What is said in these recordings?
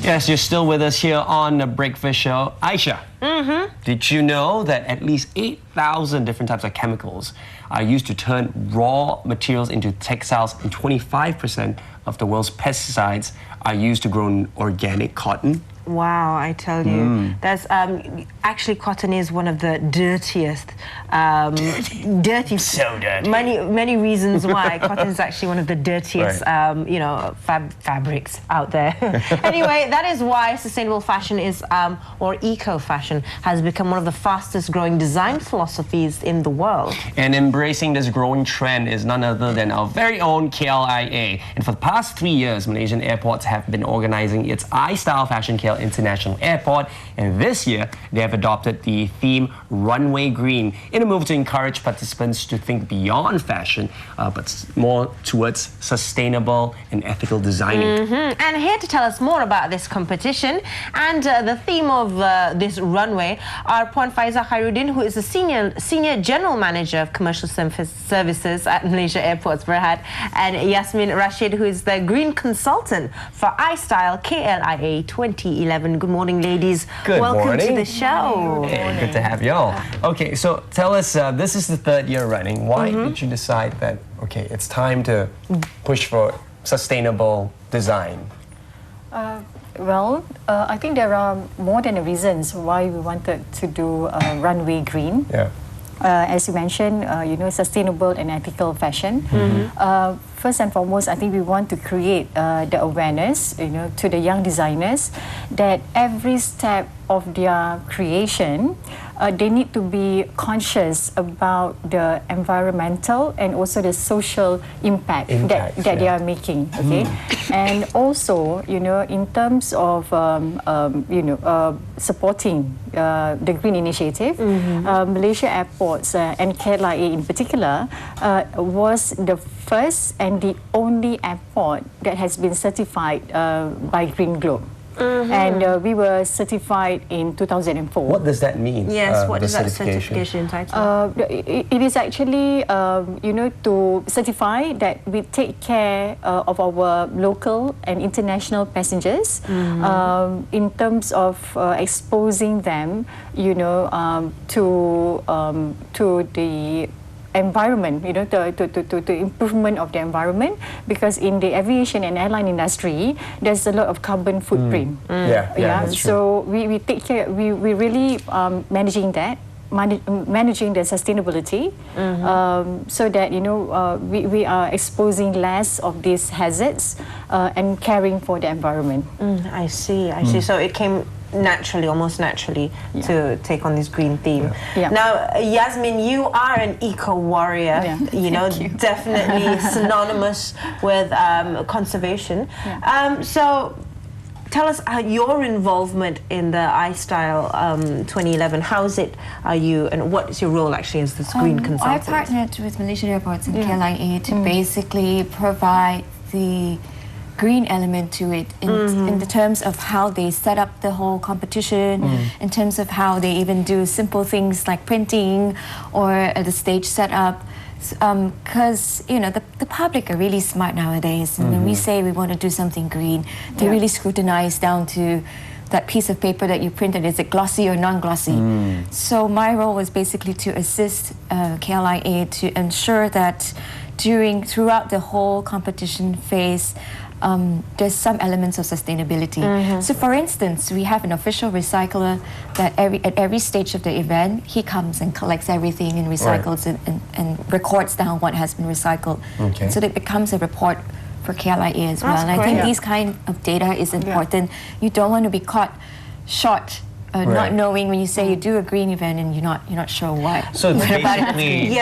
Yes, you're still with us here on the Breakfast Show. Aisha, did you know that at least 8,000 different types of chemicals are used to turn raw materials into textiles, and 25% of the world's pesticides are used to grow organic cotton? Wow, I tell you, that's actually cotton is one of the dirtiest, dirty. So dirty. Many reasons why cotton is actually one of the dirtiest, you know, fabrics out there. Anyway, that is why sustainable fashion is, or eco-fashion, has become one of the fastest growing design philosophies in the world. And embracing this growing trend is none other than our very own KLIA. And for the past 3 years, Malaysian airports have been organizing its iStyle Fashion KL International Airport, and this year they have adopted the theme Runway Green in a move to encourage participants to think beyond fashion, but more towards sustainable and ethical designing. And here to tell us more about this competition and the theme of this runway are Puan Faiza Khairuddin, who is the senior general manager of commercial services at Malaysia Airports Berhad, and Yasmin Rashid, who is the green consultant for iStyle KLIA 2011. Good morning, ladies. Welcome to the show. Hey, good to have you all. Okay, so tell us, this is the 3rd year running. Why did you decide that, okay, it's time to push for sustainable design? I think there are more than reasons why we wanted to do Runway Green. Yeah. As you mentioned, you know, sustainable and ethical fashion. First and foremost, I think we want to create the awareness, you know, to the young designers that every step of their creation, they need to be conscious about the environmental and also the social impact that they are making. Okay, and also, you know, in terms of you know, supporting the green initiative, Malaysia Airports and KLIA in particular was the first and the only airport that has been certified by Green Globe. And we were certified in 2004. What does that mean? Yes, what does that certification entitle? It is actually, you know, to certify that we take care of our local and international passengers in terms of exposing them, you know, to the environment, you know, to improvement of the environment, because in the aviation and airline industry, there's a lot of carbon footprint. So we take care. We really managing that. Managing the sustainability, so that, you know, we are exposing less of these hazards and caring for the environment. I see. So it came naturally, almost naturally, to take on this green theme. Now, Yasmin, you are an eco-warrior, you know, definitely synonymous with conservation. So tell us your involvement in the iStyle 2011. How is it, are you, and what is your role actually as this green consultant? I partnered with Malaysian Airports and KLIA to basically provide the green element to it in the terms of how they set up the whole competition, in terms of how they even do simple things like printing or the stage setup. Because, you know, the public are really smart nowadays, and when we say we want to do something green, they really scrutinize down to that piece of paper that you printed. Is it glossy or non-glossy? So my role was basically to assist KLIA to ensure that throughout the whole competition phase, there's some elements of sustainability. So for instance, we have an official recycler that at every stage of the event, he comes and collects everything and recycles and records down what has been recycled. So that it becomes a report for KLIA as well. And I think these kind of data is important. You don't want to be caught short not knowing when you say you do a green event and you're not sure what. So it's basically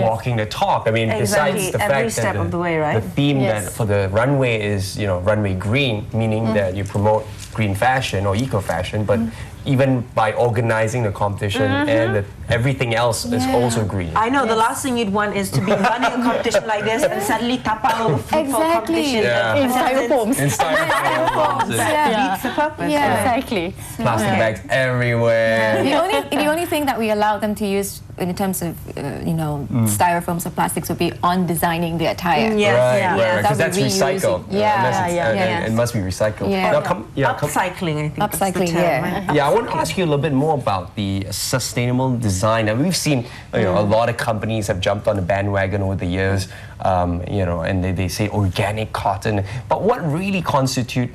walking the talk. I mean, besides the fact that the theme that for the runway is, you know, runway green, meaning that you promote green fashion or eco fashion, but even by organizing the competition and everything else is also green. I know, the last thing you'd want is to be running a competition like this and suddenly tap out of food for competition. In styrofoams. In styrofoams. Defeats the purpose. Exactly. Plastic bags everywhere. The only thing that we allow them to use in terms of, you know, styrofoams or plastics would be on designing the attire. Because that's recycled. It must be recycled. Now, upcycling, I think. Upcycling, yeah. Yeah, I want to ask you a little bit more about the sustainable design. And we've seen, a lot of companies have jumped on the bandwagon over the years, and they say organic cotton. But what really constitute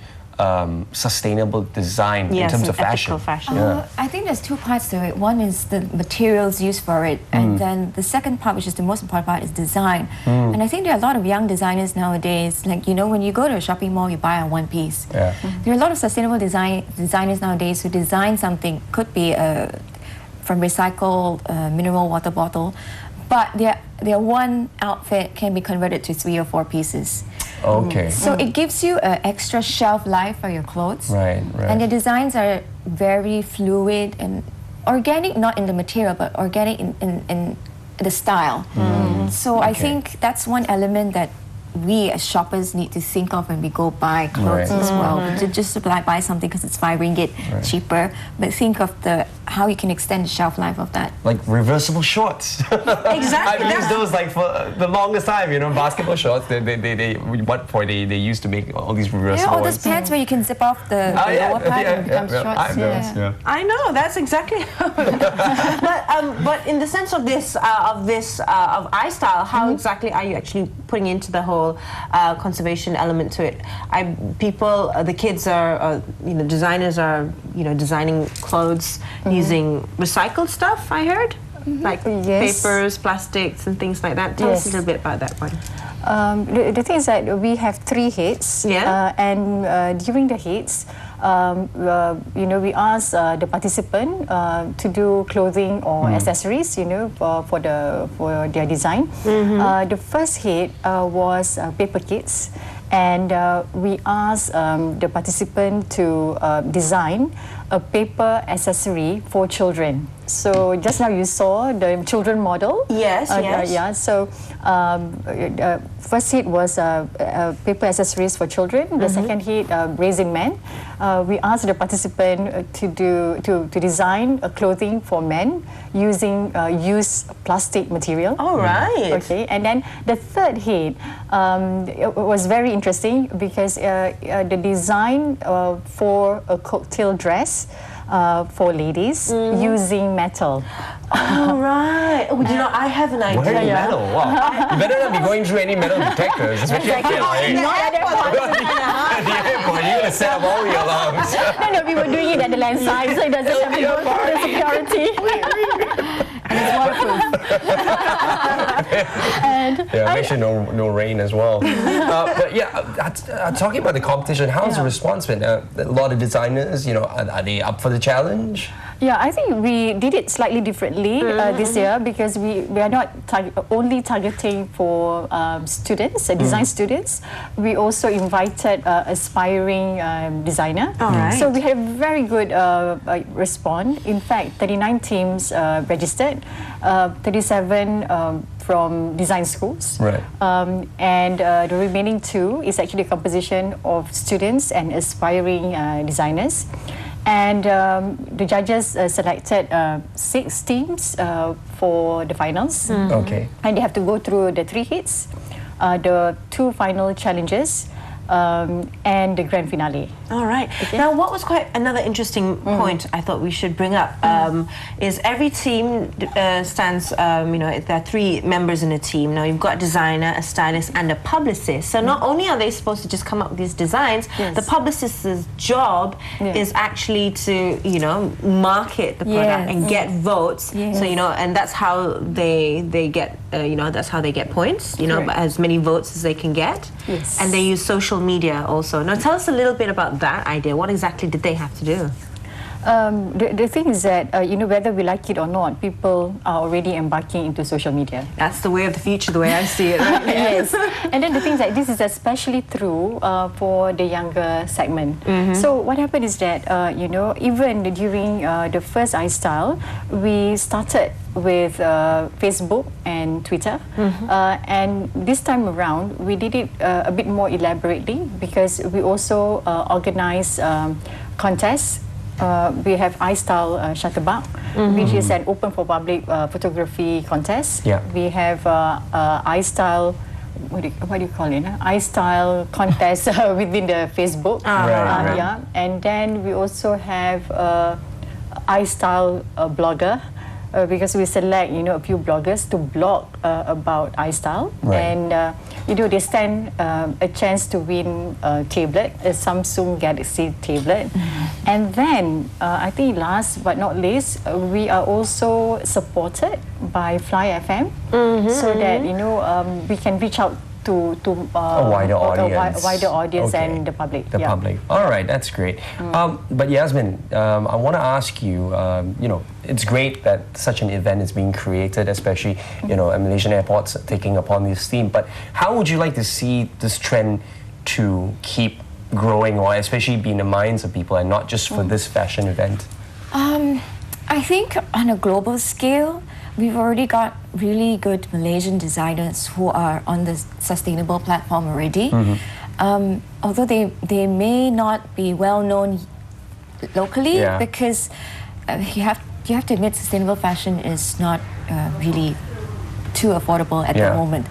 sustainable design in terms of fashion? Ethical fashion. I think there's two parts to it. One is the materials used for it, and then the second part, which is the most important part, is design. And I think there are a lot of young designers nowadays. Like, when you go to a shopping mall, you buy a one piece. Yeah. There are a lot of sustainable designers nowadays who design something, could be from recycled mineral water bottle, but their one outfit can be converted to 3 or 4 pieces. Okay. So it gives you an extra shelf life for your clothes. Right. And the designs are very fluid and organic, not in the material, but organic in the style. So I think that's one element that we as shoppers need to think of when we go buy clothes as well. Just to buy something because it's ringgit cheaper, but think of how you can extend the shelf life of that. Like reversible shorts. Exactly. I've used those like for the longest time. Basketball shorts. They used to make all these reversible. All those pants where you can zip off the lower part and become shorts. I know, that's exactly how but in the sense of this of iStyle, how exactly are you actually putting into the whole conservation element to it? The kids are designers are designing clothes using recycled stuff, I heard, like papers, plastics and things like that. Tell us a little bit about that one. The thing is that we have 3 heads, and during the heads, we ask the participant to do clothing or accessories, for their design. The first head was paper kits, and we asked the participant to design a paper accessory for children. So just now you saw the children model. Yes, yes. Yeah. So first hit was paper accessories for children. The second hit, Raising Men. We asked the participant to design a clothing for men using used plastic material. All right. Okay. And then the third hit it was very interesting because the design for a cocktail dress for ladies using metal. All right. Oh, I have an idea. Why metal? Wow. You better not be going through any metal detectors, especially at KLIA. Not at the airport. At the airport, you're going to set up all the alarms. No, we were doing it at the land side, so it doesn't have to go through the security. And it's waterproof. Make sure no rain as well. But talking about the competition, how's the response been? A lot of designers, are they up for the challenge? Yeah, I think we did it slightly differently this year because we are not only targeting for students, design students. We also invited aspiring designer. All right. So we had a very good response. In fact, 39 teams registered, 37 from design schools. Right. And the remaining 2 is actually a composition of students and aspiring designers. And the judges selected 6 teams for the finals. Okay. And they have to go through the 3 hits, the 2 final challenges, and the grand finale. All right. Okay. Now, what was quite another interesting point I thought we should bring up is every team stands, there are 3 members in a team. Now, you've got a designer, a stylist, and a publicist. So not only are they supposed to just come up with these designs, the publicist's job is actually to, market the product and get votes. So, and that's how they get, that's how they get points, as many votes as they can get. Yes. And they use social media also. Now, tell us a little bit about that idea. What exactly did they have to do? The thing is that, whether we like it or not, people are already embarking into social media. That's the way of the future, the way I see it. Right? Yes. And then the thing is that this is especially true for the younger segment. So what happened is that, even during the first iStyle, we started with Facebook and Twitter. And this time around, we did it a bit more elaborately because we also organized contests. We have iStyle Shutterbug, which is an open for public photography contest. Yeah. We have iStyle what do you call it? iStyle contest within the Facebook. Right. Yeah, and then we also have iStyle blogger. Because we select, a few bloggers to blog about iStyle, and they stand a chance to win a tablet, a Samsung Galaxy tablet, and then I think last but not least, we are also supported by Fly FM, so that we can reach out to a wider audience, and the public. The public. All right, that's great. But Yasmin, I want to ask you. It's great that such an event is being created, especially at Malaysian airports taking upon this theme. But how would you like to see this trend to keep growing, or especially be in the minds of people, and not just for this fashion event? I think on a global scale, we've already got really good Malaysian designers who are on the sustainable platform already. Although they may not be well known locally, because you have to admit sustainable fashion is not really too affordable at the moment.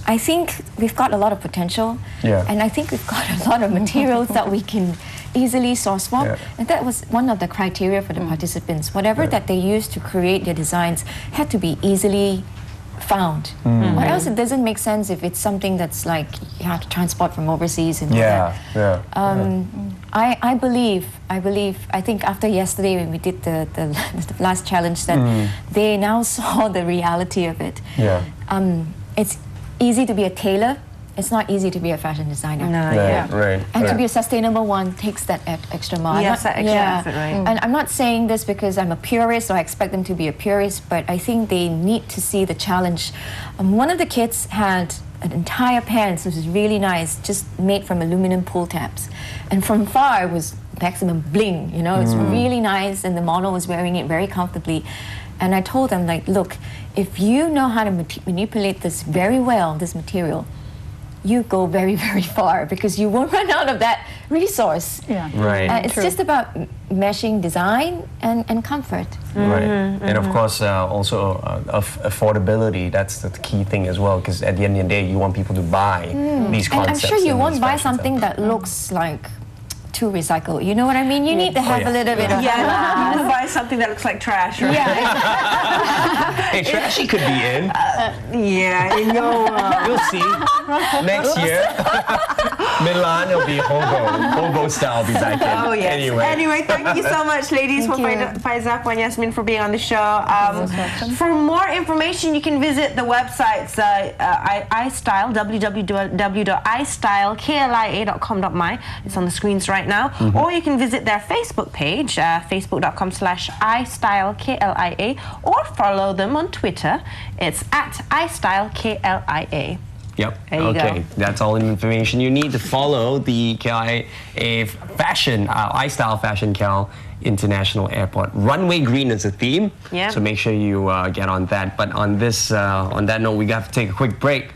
I think we've got a lot of potential, and I think we've got a lot of materials that we can easily source from. And that was one of the criteria for the participants. Whatever that they used to create their designs had to be easily found. Or else it doesn't make sense if it's something that's like you have to transport from overseas and all that. I think after yesterday when we did the last challenge, that they now saw the reality of it. It's easy to be a tailor. It's not easy to be a fashion designer. And to be a sustainable one takes that extra mile. Yes, that extra effort, right. And I'm not saying this because I'm a purist or I expect them to be a purist, but I think they need to see the challenge. One of the kids had an entire pants, which was really nice, just made from aluminum pull tabs. And from far it was maximum bling, it's really nice, and the model was wearing it very comfortably. And I told them, like, look, if you know how to manipulate this very well, this material, you go very, very far, because you won't run out of that resource. It's just about meshing design and comfort. And of course, also affordability. That's the key thing as well, because at the end of the day, you want people to buy these concepts. And I'm sure you won't buy something that looks like too recycled. You know what I mean? You need to have a little bit of... you buy something that looks like trash, right? Hey, trashy could be in. In your... We'll see. Next year, Milan will be hobo style design. Oh yes. Anyway, thank you so much, ladies, for Faizah and Yasmin for being on the show. For more information, you can visit the websites iStyle, www.istyle.klia.com.my. It's on the screens right now. Or you can visit their Facebook page, facebook.com/iStyleKLIA, or follow them on Twitter. It's @iStyleKLIA. Yep. Okay. That's all the information you need to follow the KLIA fashion, iStyle Fashion Cal International Airport. Runway green is a theme, so make sure you get on that. But on that note, we have to take a quick break.